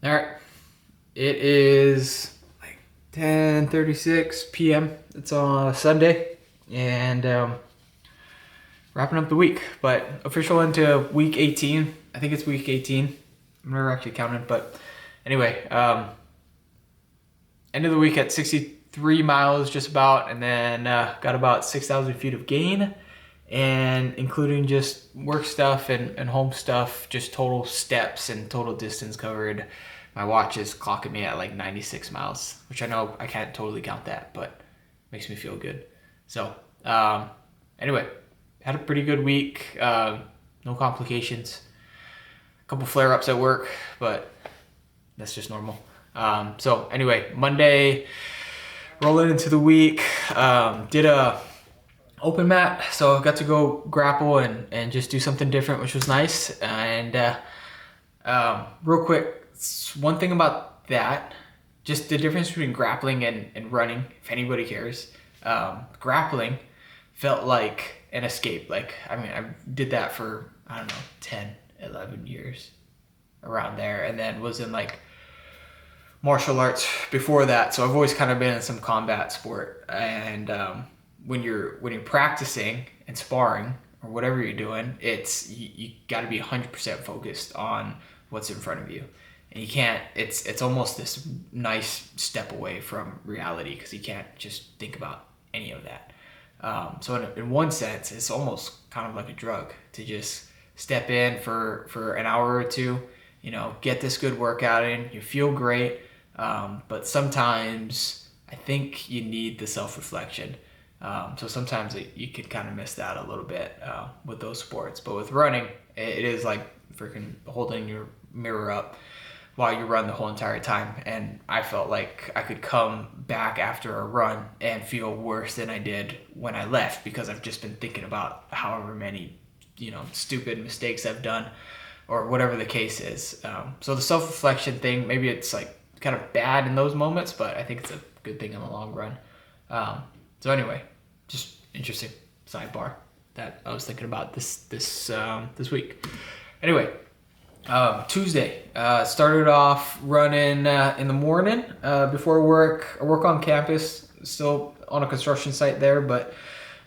All right, it is like 10:36 p.m. It's on Sunday, and wrapping up the week. But official into week 18. I think it's week 18. I've never actually counted, but anyway, end of the week at 63 miles just about, and then got about 6,000 feet of gain, and including just work stuff and home stuff, just total steps and total distance covered. My watch is clocking me at like 96 miles, which I know I can't totally count that, but makes me feel good. So anyway, had a pretty good week. No complications. A couple flare-ups at work, but that's just normal. So anyway, Monday, rolling into the week, did a open mat, so I got to go grapple and just do something different, which was nice. And real quick, one thing about that, just the difference between grappling and running, if anybody cares. Grappling felt like an escape. Like, I mean, I did that for, I don't know, 10, 11 years, around there, and then was in like martial arts before that. So I've always kind of been in some combat sport. And when you're practicing and sparring or whatever you're doing, it's you got to be 100% focused on what's in front of you. And you can't, it's almost this nice step away from reality, because you can't just think about any of that. So in one sense, it's almost kind of like a drug to just step in for an hour or two, get this good workout in, you feel great. But sometimes I think you need the self-reflection. So sometimes you could kind of miss that a little bit with those sports. But with running, it is like freaking holding your mirror up while you run the whole entire time. And I felt like I could come back after a run and feel worse than I did when I left, because I've just been thinking about however many, stupid mistakes I've done or whatever the case is. So the self-reflection thing, maybe it's like kind of bad in those moments, but I think it's a good thing in the long run. So anyway, just interesting sidebar that I was thinking about this week. Anyway, Tuesday, started off running in the morning before work. I work on campus, still on a construction site there, but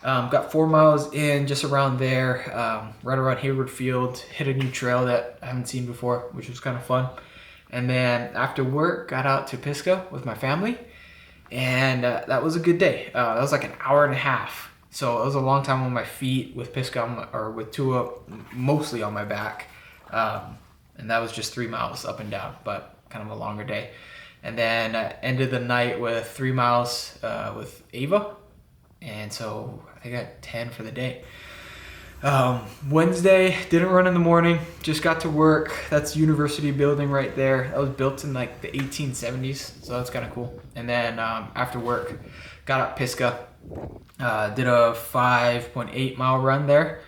got 4 miles in just around there, right around Hayward Field. Hit a new trail that I haven't seen before, which was kind of fun. And then after work, got out to Pisgah with my family, and that was a good day. That was like an hour and a half. So it was a long time on my feet with Pisgah, or with Tua mostly on my back. And that was just 3 miles up and down, but kind of a longer day. And then ended the night with 3 miles with Ava. And so I think I got 10 for the day. Wednesday, didn't run in the morning, just got to work. That's University building right there. That was built in like the 1870s, so that's kind of cool. And then after work, got up Pisgah, did a 5.8 mile run there.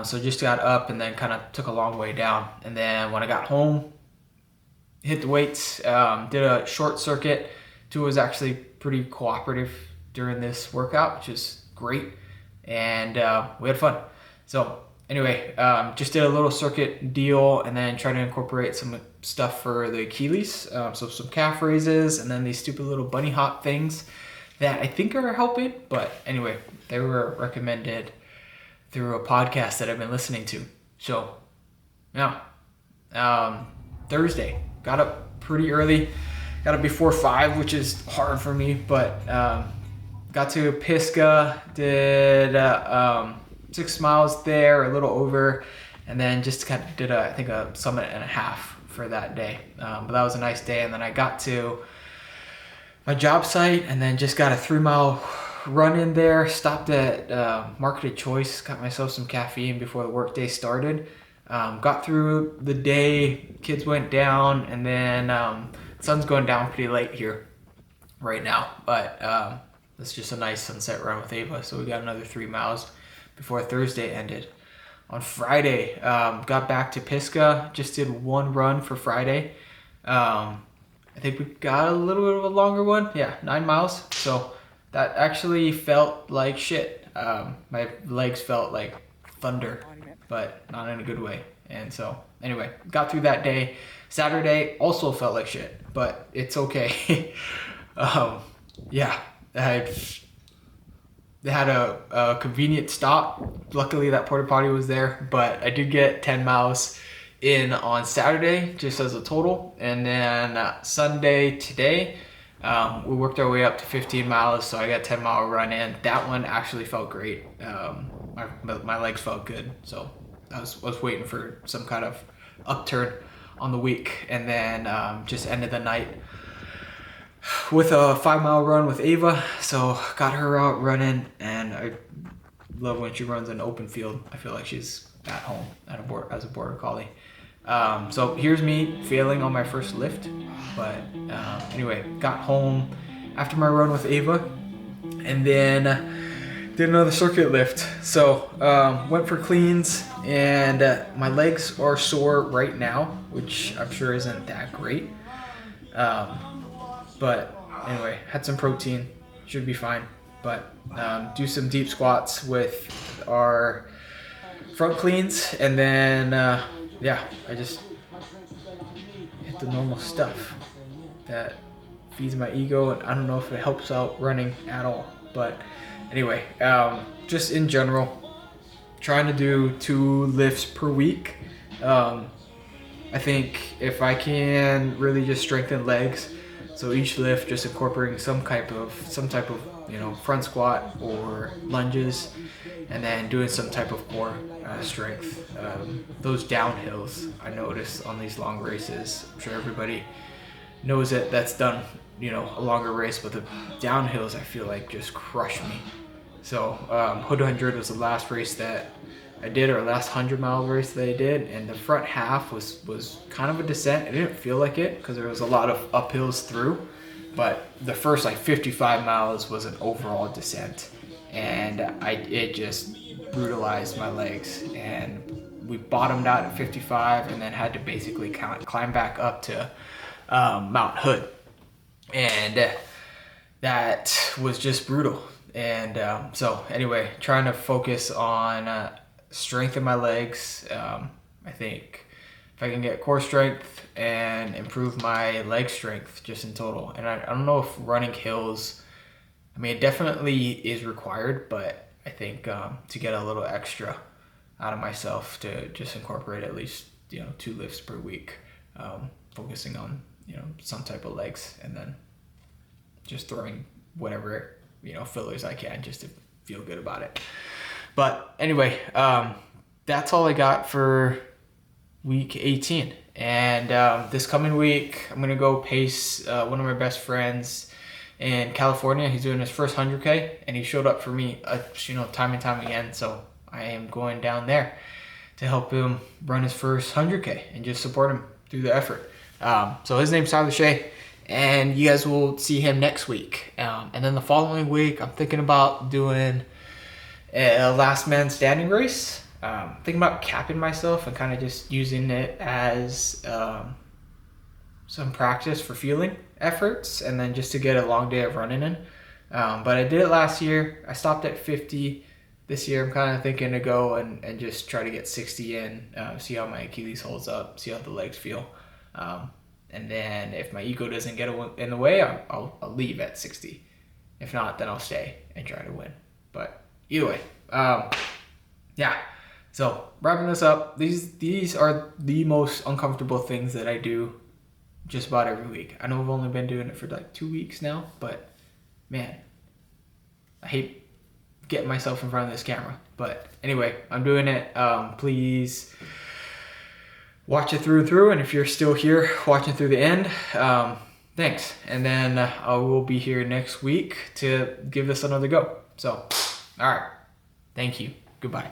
So just got up and then kind of took a long way down. And then when I got home, hit the weights, did a short circuit. Tua was actually pretty cooperative during this workout, which is great. And we had fun. So anyway, just did a little circuit deal, and then tried to incorporate some stuff for the Achilles. So some calf raises, and then these stupid little bunny hop things that I think are helping. But anyway, they were recommended through a podcast that I've been listening to. So yeah, Thursday, got up pretty early, got up before 5, which is hard for me, but got to Pisgah, did 6 miles there, a little over, and then just kind of did a summit and a half for that day. But that was a nice day. And then I got to my job site, and then just got a 3 mile run in there, stopped at Marketed Choice, got myself some caffeine before the workday started. Got through the day, kids went down, and then sun's going down pretty late here right now, but it's just a nice sunset run with Ava. So we got another 3 miles before Thursday ended. On Friday, got back to Pisgah, just did one run for Friday. I think we got a little bit of a longer one, 9 miles. So that actually felt like shit. My legs felt like thunder, but not in a good way. And so anyway, got through that day. Saturday also felt like shit, but it's okay. Yeah, they had a convenient stop. Luckily that porta potty was there, but I did get 10 miles in on Saturday just as a total. And then Sunday today, we worked our way up to 15 miles. So I got 10-mile run in. That one actually felt great. My legs felt good. So I was waiting for some kind of upturn on the week. And then just ended the night with a 5-mile run with Ava. So got her out running, and I love when she runs in an open field. I feel like she's at home as a border collie. So here's me failing on my first lift, but anyway, got home after my run with Ava, and then did another circuit lift. So went for cleans, and my legs are sore right now, which I'm sure isn't that great. But anyway, had some protein, should be fine. But do some deep squats with our front cleans, and then yeah, I just hit the normal stuff that feeds my ego, and I don't know if it helps out running at all. But anyway, just in general, trying to do 2 lifts per week. I think if I can really just strengthen legs, so each lift just incorporating some type of front squat or lunges, and then doing some type of core strength. Those downhills I notice on these long races, I'm sure everybody knows it that's done a longer race, but the downhills I feel like just crush me. So Hood 100 was the last race that I did, or last 100-mile race that I did, and the front half was kind of a descent. It didn't feel like it because there was a lot of uphills through, but the first 55 miles was an overall descent, and it just brutalized my legs, and we bottomed out at 55 and then had to basically climb back up to Mount Hood, and that was just brutal. And so anyway, trying to focus on strengthen my legs. I think if I can get core strength and improve my leg strength just in total, and I don't know if running hills, I mean, it definitely is required, but I think to get a little extra out of myself, to just incorporate at least 2 lifts per week, focusing on some type of legs, and then just throwing whatever fillers I can just to feel good about it. But anyway, that's all I got for week 18. And this coming week, I'm gonna go pace one of my best friends in California. He's doing his first 100K, and he showed up for me, time and time again. So I am going down there to help him run his first 100K and just support him through the effort. So his name's Tyler Shea, and you guys will see him next week. And then the following week, I'm thinking about doing a last man standing race. Thinking about capping myself and kind of just using it as some practice for feeling efforts, and then just to get a long day of running in. But I did it last year. I stopped at 50. This year I'm kind of thinking to go and just try to get 60 in, see how my Achilles holds up, see how the legs feel. And then if my ego doesn't get in the way, I'll leave at 60. If not, then I'll stay and try to win. But either way, yeah. So wrapping this up, these are the most uncomfortable things that I do just about every week. I know I've only been doing it for 2 weeks now, but man, I hate getting myself in front of this camera. But anyway, I'm doing it. Please watch it through and through, and if you're still here watching through the end, thanks. And then I will be here next week to give this another go. So, all right, thank you. Goodbye.